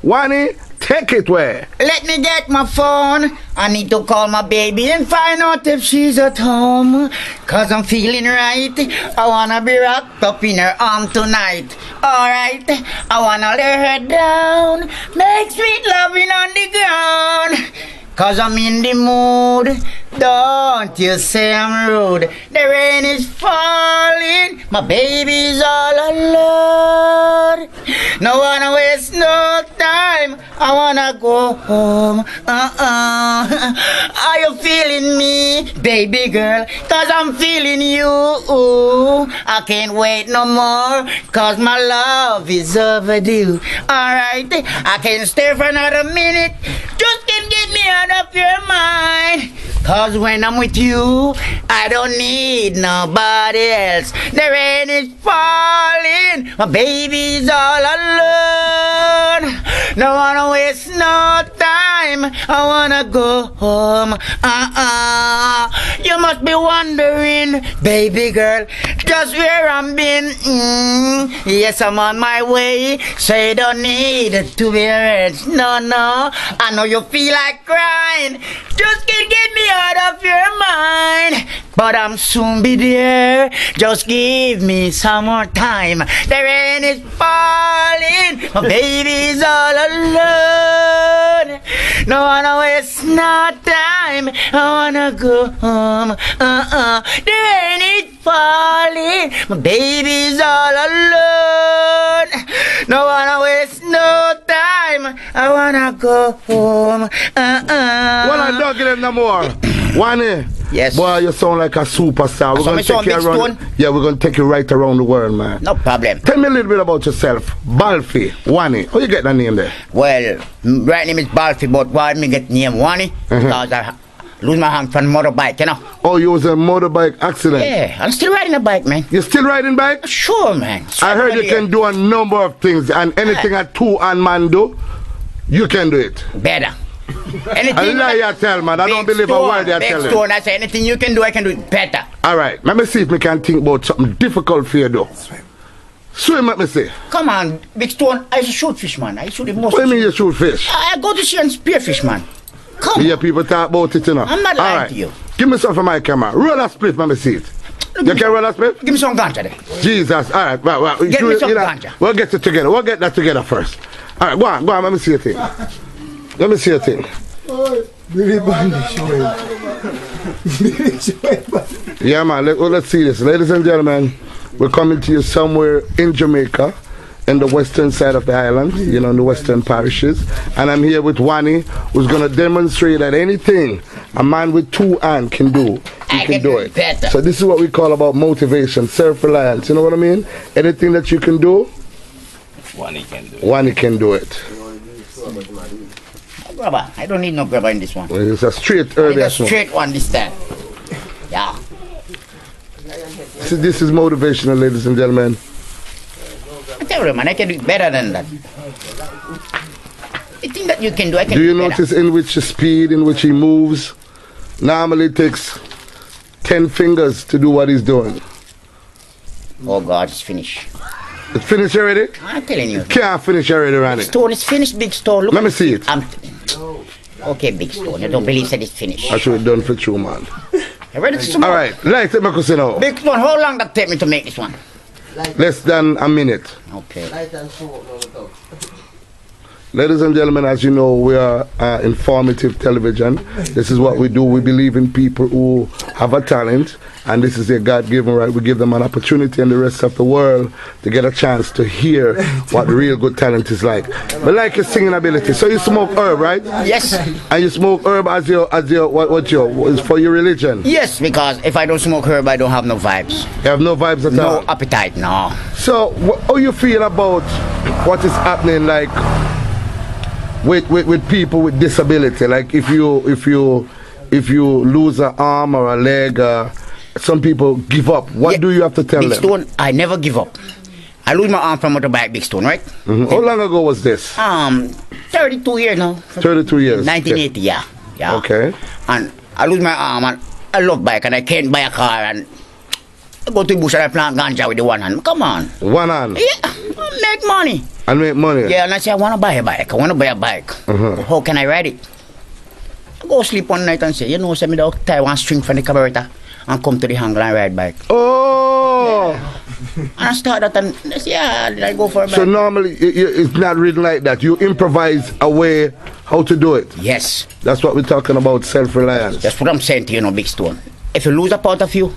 Wani, take it where? Let me get my phone. I need to call my baby and find out if she's at home. Cause I'm feeling right. I wanna be rocked up in her arm tonight. Alright, I wanna lay her down. Make sweet loving on the ground. Cause I'm in the mood. Don't you say I'm rude. The rain is falling. My baby's all alone. No wanna waste no time. I wanna go home. Are you feeling me, baby girl? Cause I'm feeling you. I can't wait no more. Cause my love is overdue. Alright, I can't stay for another minute. Just can't get me out of your mind. Cause when I'm with you, I don't need nobody else. The rain is falling, my baby's all alone. Don't wanna waste no time, I wanna go home. You must be wondering, baby girl, just where I'm been. Yes, I'm on my way, so you don't need to be rich. No, I know you feel like crying. Just can't get me out of your mind. But I'm soon be there. Just give me some more time. The rain is falling. My baby's all alone. No wanna waste no time. I wanna go home. The rain is falling. My baby's all alone. No wanna waste no time. I wanna go home. Well, I don't get him no more. Wani. Yes. Boy, you sound like a superstar. We're gonna take you around. Yeah, we're gonna take you right around the world, man. No problem. Tell me a little bit about yourself. Balfi, Wani. How you get that name there? Well, right name is Balfi, but why me get name Wani? Because I lose my hand from motorbike, you know. Oh, you was a motorbike accident? Yeah, I'm still riding a bike, man. You still riding bike? Sure, man. I heard you can do a number of things, and anything a two-hand man do, you can do it. Better. Anything I lie you tell, man. I don't believe a word you tell. Big Stone, I say anything you can do, I can do it better. All right, let me see if we can think about something difficult for you, though. Swim, let me see. Come on, Big Stone. I used to shoot fish, man. I used to the most. What do you mean you shoot fish? I go to sea and spear fish, man. Come Yeah, on. people talk about it, you know. I'm not All lying right. to you. Give me some for my camera. Roll a split, let me see it. You can roll a split? Give me some ganja there. Jesus. All right, well. Get me some ganja. We'll get it together. We'll get that together first. All right, go on, let me see your thing. Let me see your thing. Yeah, man, let's see this. Ladies and gentlemen, we're coming to you somewhere in Jamaica, in the western side of the island, you know, in the western parishes. And I'm here with Wani, who's going to demonstrate that anything a man with two hands can do, he can do it. Better. So this is what we call about motivation, self-reliance. You know what I mean? Anything that you can do, Wani can do it. Wani can do it. Grabber. I don't need no grabber in this one. It's a straight I early need a straight one this time. Yeah. See, this is motivational, ladies and gentlemen. I tell you, man, I can do it better than that. The thing that you can do, I can Do you better. notice in which the speed in which he moves? Normally it takes 10 fingers to do what he's doing. Oh God, it's finished. It's finished already? I'm telling you. Can't finish already, Randy. Stone is finished, Big Stone. Look. Let me see it. Okay, Big Stone. You don't believe that it's finished. I should have done for true, man. You ready to smoke? All right, light it, Marcus, now. Big Stone, how long that take me to make this one? Less than a minute. Okay. Ladies and gentlemen, as you know, we are informative television. This is what we do. We believe in people who have a talent, and this is their God-given right. We give them an opportunity, and the rest of the world to get a chance to hear what real good talent is like. But like your singing ability, so you smoke herb, right? Yes. And you smoke herb as your is for your religion. Yes, because if I don't smoke herb, I don't have no vibes. You have no vibes at all. No appetite, no. So, how you feel about what is happening, like with people with disability? Like if you lose an arm or a leg, some people give up. What do you have to tell Big them? Stone, I never give up. I lose my arm from motorbike, Big Stone, right? How long ago was this? 32 years now. 32 years. 1980, yeah. Okay. And I lose my arm, and I love bike, and I can't buy a car, and I go to the bush and I plant ganja with the one hand. Come on. One hand. Yeah, make money. And make money? Yeah, and I say, I want to buy a bike. I want to buy a bike. How can I ride it? I go sleep one night and say, you know, send me the tie one string from the carburetor and come to the hangar and ride bike. Oh! And I start that and I say, yeah, then I go for a bike. So normally it's not written like that. You improvise a way how to do it. Yes. That's what we're talking about, self-reliance. That's what I'm saying to you, Big Stone. If you lose a part of you,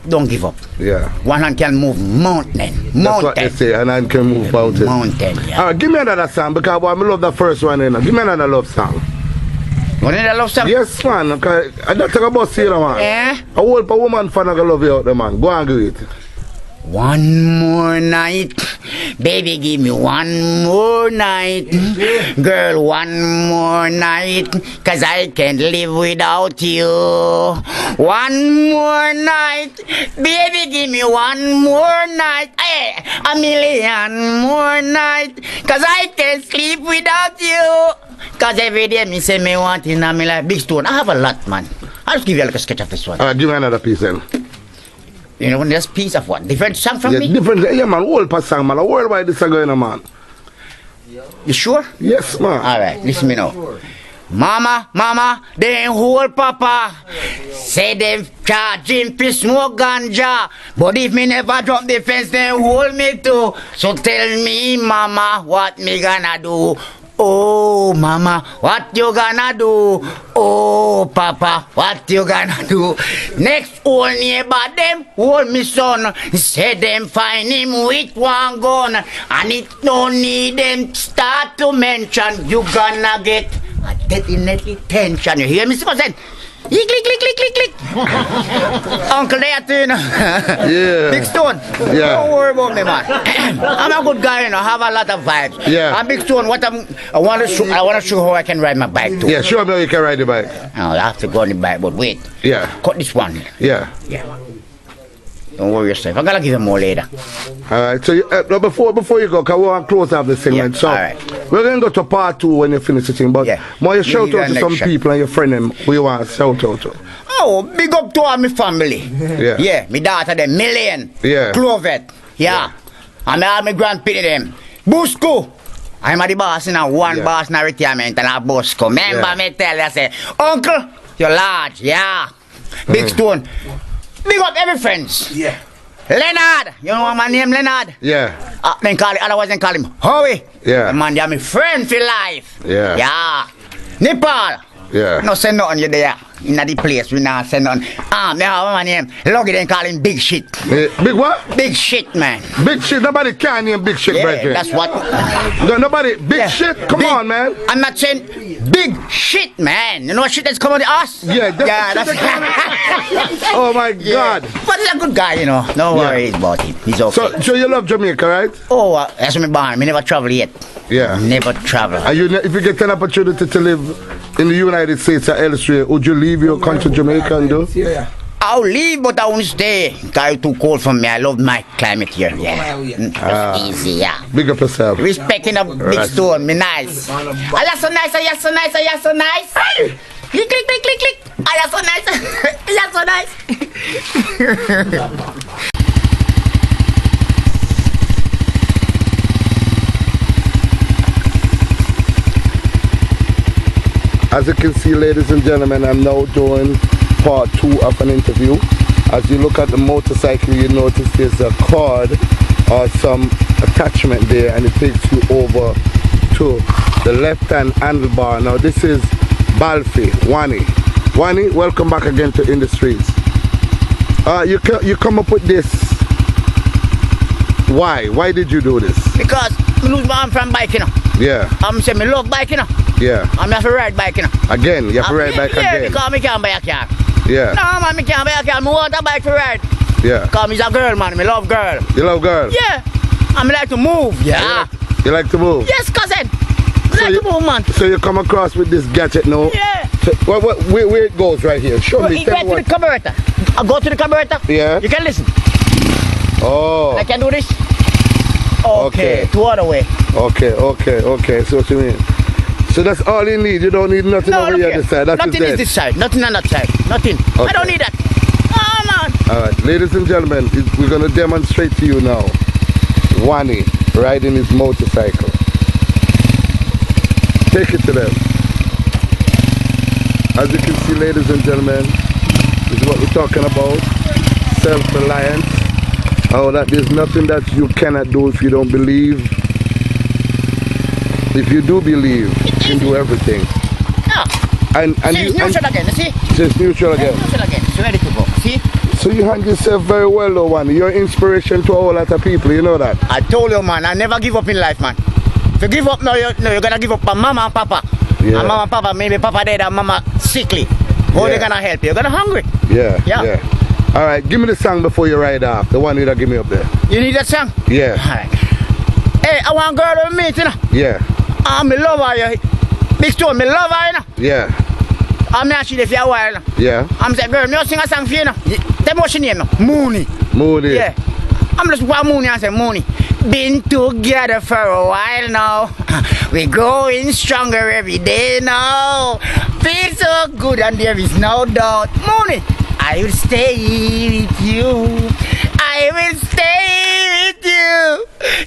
don't give up. Yeah. One hand can move mountain. That's what they say, and hand can move mountain. Mountain, yeah. All right, give me another song, because boy, I love the first one. You know. Give me another love song. You need a love song? Yes, man. Okay. I don't talk about you, man. Yeah. A whole woman fan gonna love you out there, man. Go and do it. One more night, baby, give me one more night. Girl, one more night, cause I can't live without you. One more night, baby, give me one more night. Hey, a million more night, cause I can't sleep without you. Cause every day me say me want in my life. Big Stone, I have a lot, man. I'll just give you a little sketch of this one. All right, give me another piece then. You know, there's piece of what? Different song from Yeah, me? different. Yeah, man. Whole pass song, man. A worldwide this is going on, man. You sure? Yes, man. All right, listen me now. Mama, mama, them whole papa say them charging for smoke ganja, but if me never drop the fence, then hold me too. So tell me, mama, what me gonna do? Oh, mama, what you gonna do? Oh, papa, what you gonna do? Next old neighbor, them hold me son. Say them find him with one gun. And it don't need them start to mention. You gonna get a definitely tension. You hear me, cousin? Click, click, click, click, click, click. Uncle there too, you know. Yeah. Big Stone. Yeah. Don't worry about me, man. I'm a good guy, you know. Have a lot of vibes. Yeah. I'm Big Stone. I want to show how I can ride my bike too. Yeah, show me how you can ride the bike. I have to go on the bike, but wait. Yeah. Cut this one. Yeah. Yeah. Don't worry yourself. I'm gonna give you more later. All right. So now before you go, cause we want to close off this segment. Yeah, So all right. we're gonna go to part 2 when you finish the thing. But Yeah. more you shout You out to need some an people and your friend them who you want to shout out to. Oh, big up to all my family. Yeah. Yeah, my daughter them, Million. Yeah. Clovet. Yeah. And all my grandparents them. Busco. I'm the boss now, one Yeah. boss in retirement and a Busco. Remember Yeah. me tell you, I say, Uncle, you're large, yeah. Big Stone. Big up every friends. Yeah. Leonard, you know my name, Leonard? Yeah. Then call it, otherwise they call him Howie. Yeah. The man, they're my friend for life. Yeah. Yeah. Nepal. Yeah. No send nothing you there. In the place, we not send nothing. Me have my name. Lucky they call him Big Shit. Big what? Big Shit, man. Big shit. Nobody can name big shit, Yeah, brethren. that's what. No, nobody. Big Yeah. shit. Come Big- on, man. I'm not saying big shit, man. You know what shit that's coming to us? Yeah, that's. Oh my God. But he's a good guy, you know. No Yeah. worries about him. He's okay. So you love Jamaica, right? That's me born. Me never travel yet. Yeah. Never travel. And if you get an opportunity to live in the United States or elsewhere, would you leave your country, Jamaica, and do? Yeah. I'll leave, but I won't stay. Cause it's too cold for me. I love my climate here. Yeah. It's easy, yeah. Big up yourself. Respecting a Big Stone, me nice. Ah, you're so nice, you're so nice, you're so nice. Click, click, click, click, click. Ah, you're so nice. You're so nice. As you can see, ladies and gentlemen, I'm now doing part 2 of an interview. As you look at the motorcycle, you notice there's a cord or some attachment there, and it takes you over to the left-hand handlebar. Now this is Balfi, Wani. Wani, welcome back again to Industries. You come up with this. Why? Why did you do this? Because I lose my arm from bike, you know. Yeah, I'm saying me love bike, you know. yeah. I'm have to ride bike, you know. Again, you have to ride back yeah, again. because me can't buy a car. Yeah, No, man, me can't buy a car. Me want a bike to ride. yeah. Because me's a girl, man. Me love girl. You love girls? Yeah. And me like to move. Yeah. You like to move? Yes, cousin. Me like you- to move, man. So you come across with this gadget now? Yeah. So, where it goes right here? Show Well, me. you Tell get me to the what. carburetor. I go to the carburetor. Yeah. You can listen. Oh. I can do this. Okay. Okay. Two other way. Okay. So what you mean? So that's all you need. You don't need nothing over look here here. this side. That's Nothing it. is this side. Nothing on that side. Nothing. I Okay. don't need that. Oh, man. All right, ladies and gentlemen, we're gonna demonstrate to you now. Wani, riding his motorcycle. Take it to them. As you can see, ladies and gentlemen, this is what we're talking about. Self-reliance. Oh, that there's nothing that you cannot do if you don't believe. If you do believe, you can do everything. No. And See, it's neutral again, you see? Just neutral again. Neutral again, it's ready to go, see? So you handle yourself very well, though, man. You're inspiration to a whole lot of people, you know that? I told you, man, I never give up in life, man. If you give up now, you're gonna give up on mama and papa. Yeah. And mama and papa, maybe papa dead and mama sickly. How they gonna help you? You're gonna hungry. Yeah. All right, give me the song before you ride off. The one you that give me up there. You need that song? Yeah. All right. Hey, I want girl to meet, you know? Yeah. Me love her, you. Big Stone, me love her, you know? Yeah. I'm actually there for a while, you know? Yeah. I'm saying, girl, me sing a song for you, you know? Tell me what's your name, no? Mooney. Moody. Yeah. I'm just one Mooney and say Mooney. Been together for a while now. We're growing stronger every day now. Feel so good and there is no doubt. Mooney, I will stay with you. I will stay with you.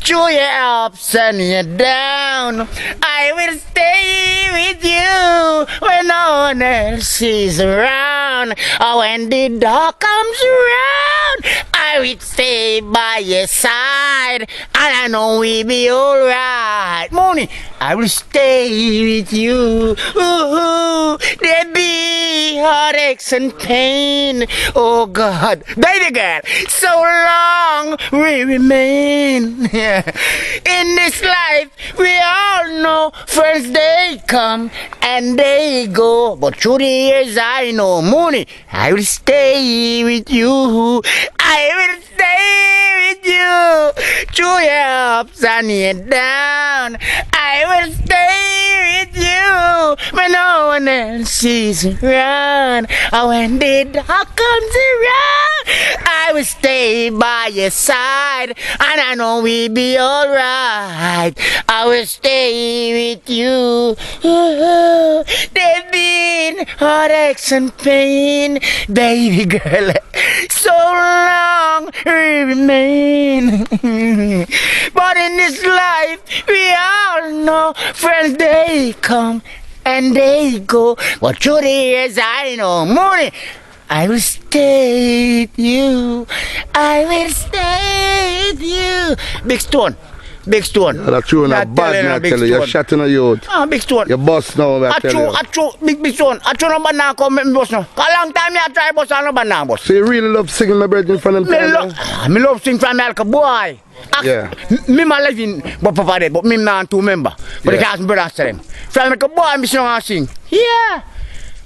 Through your ups and your down. I will stay with you when no one else is around. Or when the dark comes around, I will stay by your side. And I know we'll be alright. Mooney, I will stay with you. Ooh, there be heartaches and pain. Oh God, baby girl, so long we remain. In this life, we all know friends they come and they go. But through the years I know, Mooney, I will stay with you. I will stay with you. Through your ups and your down. I will stay with you when no one else is around. And when the dark comes around, I will stay by your side. And I know we'll be alright. I will stay with you. Ooh, there've been heartaches and pain, baby girl. So long we remain. But in this life, we all know friends they come and they go. But through the years I know, Mooney, I will stay with you. I will stay with you. Big Stone. Big Stone. That's true, not bad, I tell you. You're shutting a youth. Ah, Big Stone. You're boss now, I tell you. Big Stone. I true no banana come me boss now. A long time I try boss and no banana boss. So you really love singing my brethren from them time? Me love sing from me like a boy. Yeah. Me my living but papa dead, but me not two member. But the cast brothers to them. From like a boy me sing. Yeah.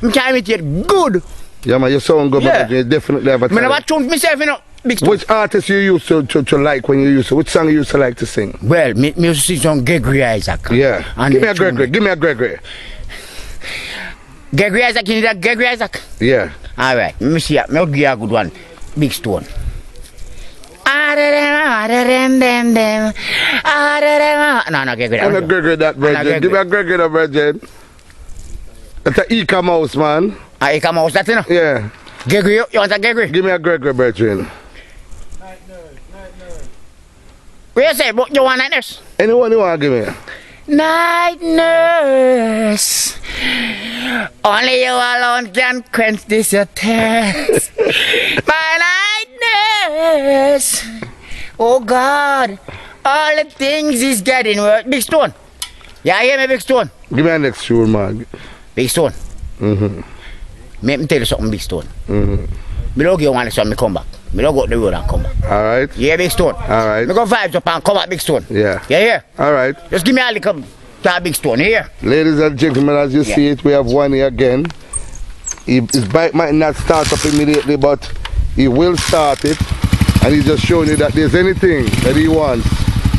Me can imitate good. Yeah, man, you sound good, Yeah. but you definitely have a Me never talent. tune myself, you know. Big Stone. Which artist you used to like when you used to? Which song you used to like to sing? Well, me used to sing some Gregory Isaac. Yeah. And Give me a tune Gregory. Give me a Gregory. Gregory Isaac, you need a Gregory Isaac? Yeah. Alright, let me see that. I'll give you a good one. Big Stone. No, Gregory. I'm a Gregory that virgin. Give me a Gregory that virgin. That's an Eka mouse, man. I come out, that you know? Yeah. Gregory, you want a Gregory? Give me a Gregory virgin. What you say? You want night nurse? Anyone you want to give me? Night nurse. Only you alone can quench this your thirst. My night nurse. Oh God. All the things is getting worse. Big Stone. Yeah, hear me, Big Stone? Give me a next tune, man. Big Stone. Mm-hmm. Let me tell you something, Big Stone. Mm-hmm. Me don't give one son, me come back. Me don't go up the road and come back. All right. Yeah, Big Stone. All right. Me go vibes up and come back, Big Stone. Yeah. Yeah, yeah. All right. Just give me a little to Big Stone, here. Ladies and gentlemen, as you see it, we have one here again. His bike might not start up immediately, but he will start it. And he's just showing you that there's anything that he wants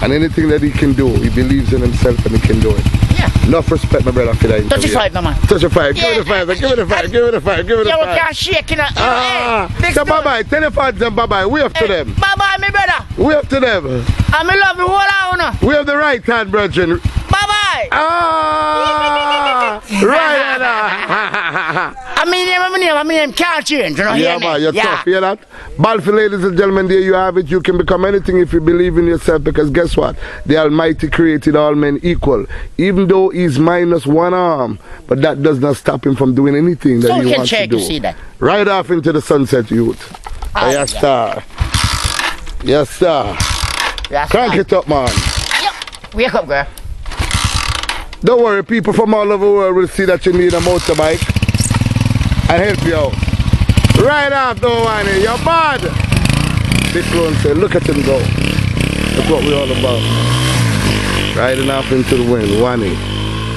and anything that he can do. He believes in himself and he can do it. Yeah. Enough respect, my brother, for that interview. Touch the five, no man. Touch the five. Yeah. Give me the five. Give me the five. Give me the five. Give me the Yeah, we five. can't shake, you know. Ah, Hey, Big so Stone. bye-bye. Tell the fans them bye-bye. We up to them. Bye-bye, my brother. We up to them. I me love you all out, We have the right hand, brethren. Bye-bye. Ah! Right, I my name can't change. You know, Yeah, hear me? man, you're Yeah. tough. Hear that? Balfour, ladies and gentlemen, there you have it. You can become anything if you believe in yourself, because guess what? The Almighty created all men equal. Even though he's minus one arm, but that does not stop him from doing anything that So he we can wants to check do. to see that. Right off into the sunset, youth. Ah, Yes, yeah. sir. Yes, sir. That's Crank fine. it up, man. Yep. Wake up, girl. Don't worry, people from all over the world will see that you need a motorbike and help you out. Right off, though, Wani, you're bad. This one said, look at him go. That's what we're all about. Riding off into the wind, Wani,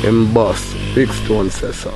in boss. Big Stone says so.